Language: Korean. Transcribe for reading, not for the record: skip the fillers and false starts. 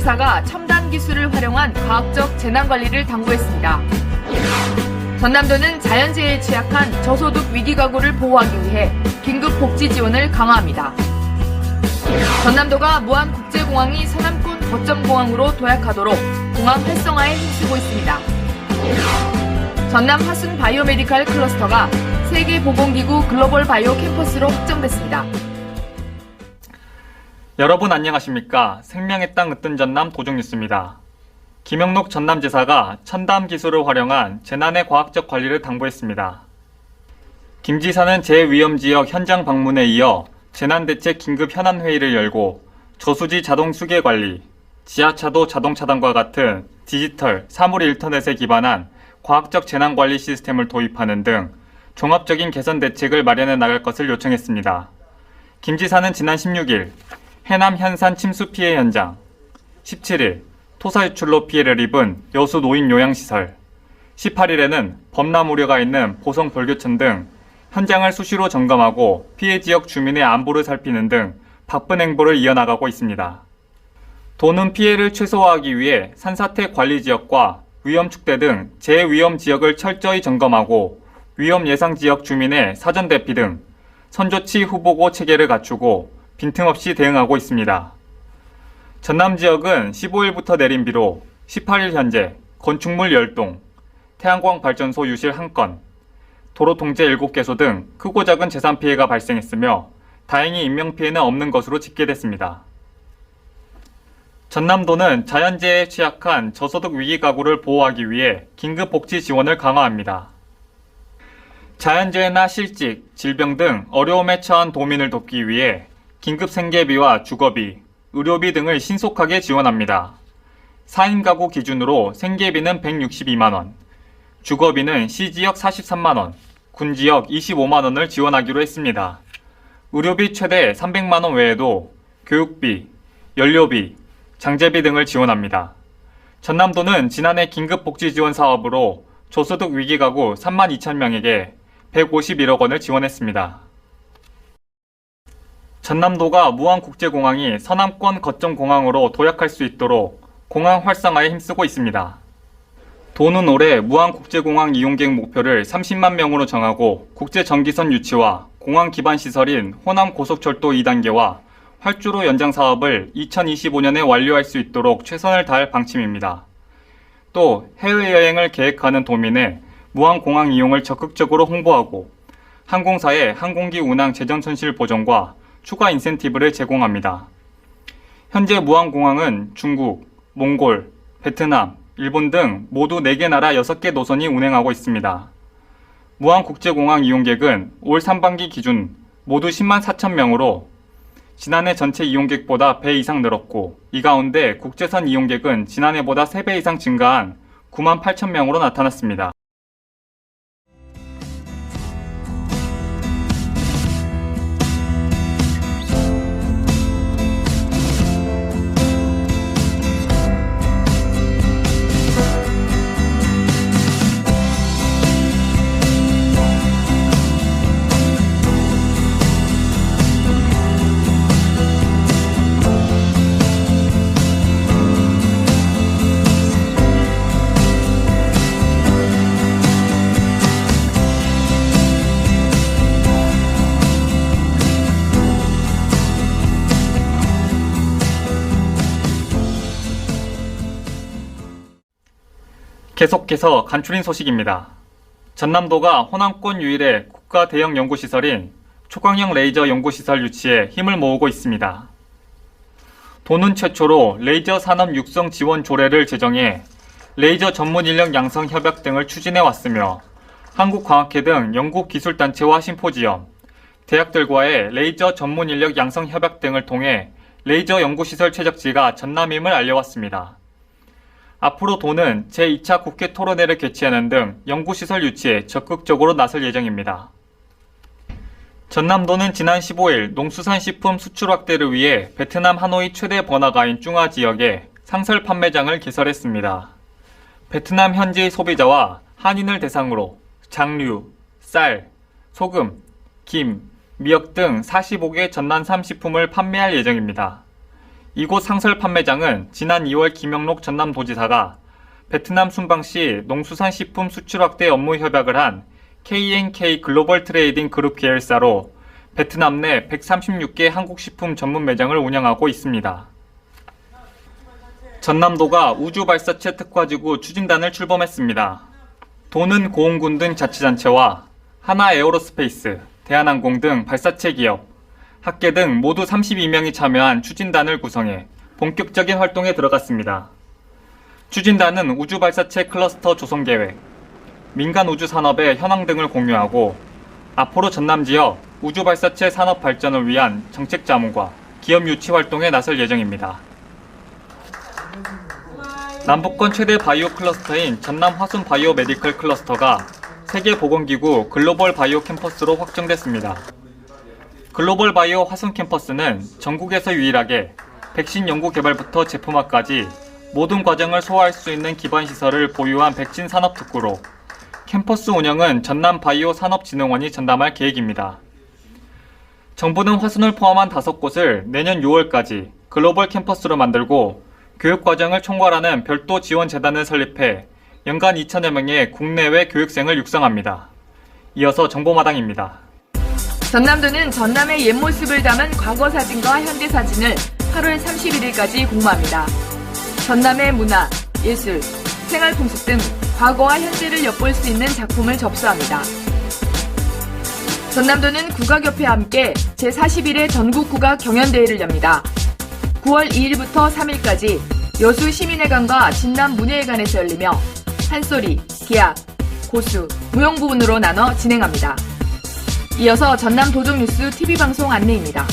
전남지사가 첨단 기술을 활용한 과학적 재난관리를 당부했습니다. 전남도는 자연재해에 취약한 저소득 위기가구를 보호하기 위해 긴급 복지 지원을 강화합니다. 전남도가 무안국제공항이 서남권 거점공항으로 도약하도록 공항 활성화에 힘쓰고 있습니다. 전남 화순 바이오메디칼 클러스터가 세계보건기구 글로벌 바이오 캠퍼스로 확정됐습니다. 여러분 안녕하십니까? 생명의 땅 으뜸 전남 도종뉴스입니다. 김영록 전남지사가 첨단 기술을 활용한 재난의 과학적 관리를 당부했습니다. 김 지사는 재위험지역 현장 방문에 이어 재난대책 긴급 현안회의를 열고 저수지 자동 수계 관리, 지하차도 자동 차단과 같은 디지털 사물 인터넷에 기반한 과학적 재난관리 시스템을 도입하는 등 종합적인 개선 대책을 마련해 나갈 것을 요청했습니다. 김 지사는 지난 16일 해남 현산 침수 피해 현장, 17일 토사 유출로 피해를 입은 여수 노인 요양시설, 18일에는 범람 우려가 있는 보성 벌교천 등 현장을 수시로 점검하고 피해 지역 주민의 안부를 살피는 등 바쁜 행보를 이어나가고 있습니다. 도는 피해를 최소화하기 위해 산사태 관리 지역과 위험 축대 등 재위험 지역을 철저히 점검하고 위험 예상 지역 주민의 사전 대피 등 선조치 후보고 체계를 갖추고 빈틈없이 대응하고 있습니다. 전남 지역은 15일부터 내린 비로 18일 현재 건축물 10동, 태양광 발전소 유실 1건, 도로 통제 7개소 등 크고 작은 재산 피해가 발생했으며 다행히 인명피해는 없는 것으로 집계됐습니다. 전남도는 자연재해에 취약한 저소득 위기가구를 보호하기 위해 긴급복지 지원을 강화합니다. 자연재해나 실직, 질병 등 어려움에 처한 도민을 돕기 위해 긴급 생계비와 주거비, 의료비 등을 신속하게 지원합니다. 4인 가구 기준으로 생계비는 162만원, 주거비는 시지역 43만원, 군지역 25만원을 지원하기로 했습니다. 의료비 최대 300만원 외에도 교육비, 연료비, 장제비 등을 지원합니다. 전남도는 지난해 긴급복지 지원 사업으로 저소득 위기가구 3만 2천 명에게 151억 원을 지원했습니다. 전남도가 무안국제공항이 서남권 거점공항으로 도약할 수 있도록 공항 활성화에 힘쓰고 있습니다. 도는 올해 무안국제공항 이용객 목표를 30만 명으로 정하고 국제전기선 유치와 공항 기반 시설인 호남 고속철도 2단계와 활주로 연장 사업을 2025년에 완료할 수 있도록 최선을 다할 방침입니다. 또 해외여행을 계획하는 도민의 무안공항 이용을 적극적으로 홍보하고 항공사의 항공기 운항 재정 손실 보전과 추가 인센티브를 제공합니다. 현재 무안공항은 중국, 몽골, 베트남, 일본 등 모두 4개 나라 6개 노선이 운행하고 있습니다. 무안국제공항 이용객은 올 상반기 기준 모두 10만 4천 명으로 지난해 전체 이용객보다 배 이상 늘었고 이 가운데 국제선 이용객은 지난해보다 3배 이상 증가한 9만 8천 명으로 나타났습니다. 계속해서 간추린 소식입니다. 전남도가 호남권 유일의 국가 대형 연구시설인 초광형 레이저 연구시설 유치에 힘을 모으고 있습니다. 도는 최초로 레이저 산업 육성 지원 조례를 제정해 레이저 전문 인력 양성 협약 등을 추진해 왔으며 한국과학회 등 연구기술단체와 심포지엄, 대학들과의 레이저 전문 인력 양성 협약 등을 통해 레이저 연구시설 최적지가 전남임을 알려왔습니다. 앞으로 도는 제2차 국회 토론회를 개최하는 등 연구시설 유치에 적극적으로 나설 예정입니다. 전남도는 지난 15일 농수산식품 수출 확대를 위해 베트남 하노이 최대 번화가인 쭝아 지역에 상설 판매장을 개설했습니다. 베트남 현지 소비자와 한인을 대상으로 장류, 쌀, 소금, 김, 미역 등 45개 전남 3식품을 판매할 예정입니다. 이곳 상설 판매장은 지난 2월 김영록 전남도지사가 베트남 순방시 농수산식품 수출 확대 업무 협약을 한 KNK 글로벌 트레이딩 그룹 계열사로 베트남 내 136개 한국식품 전문 매장을 운영하고 있습니다. 전남도가 우주발사체 특화지구 추진단을 출범했습니다. 도는 고흥군 등 자치단체와 하나에어로스페이스, 대한항공 등 발사체 기업, 학계 등 모두 32명이 참여한 추진단을 구성해 본격적인 활동에 들어갔습니다. 추진단은 우주발사체 클러스터 조성 계획, 민간 우주 산업의 현황 등을 공유하고 앞으로 전남 지역 우주발사체 산업 발전을 위한 정책 자문과 기업 유치 활동에 나설 예정입니다. 남북권 최대 바이오 클러스터인 전남 화순 바이오 메디컬 클러스터가 세계보건기구 글로벌 바이오 캠퍼스로 확정됐습니다. 글로벌 바이오 화순 캠퍼스는 전국에서 유일하게 백신 연구 개발부터 제품화까지 모든 과정을 소화할 수 있는 기반 시설을 보유한 백신 산업 특구로 캠퍼스 운영은 전남 바이오 산업진흥원이 전담할 계획입니다. 정부는 화순을 포함한 5곳을 내년 6월까지 글로벌 캠퍼스로 만들고 교육과정을 총괄하는 별도 지원재단을 설립해 연간 2천여 명의 국내외 교육생을 육성합니다. 이어서 정보마당입니다. 전남도는 전남의 옛 모습을 담은 과거 사진과 현재 사진을 8월 31일까지 공모합니다. 전남의 문화, 예술, 생활 풍습 등 과거와 현재를 엿볼 수 있는 작품을 접수합니다. 전남도는 국악협회와 함께 제41회 전국국악 경연대회를 엽니다. 9월 2일부터 3일까지 여수 시민회관과 진남 문예회관에서 열리며 한소리, 기악, 고수, 무용 부분으로 나눠 진행합니다. 이어서 전남 도정뉴스 TV방송 안내입니다.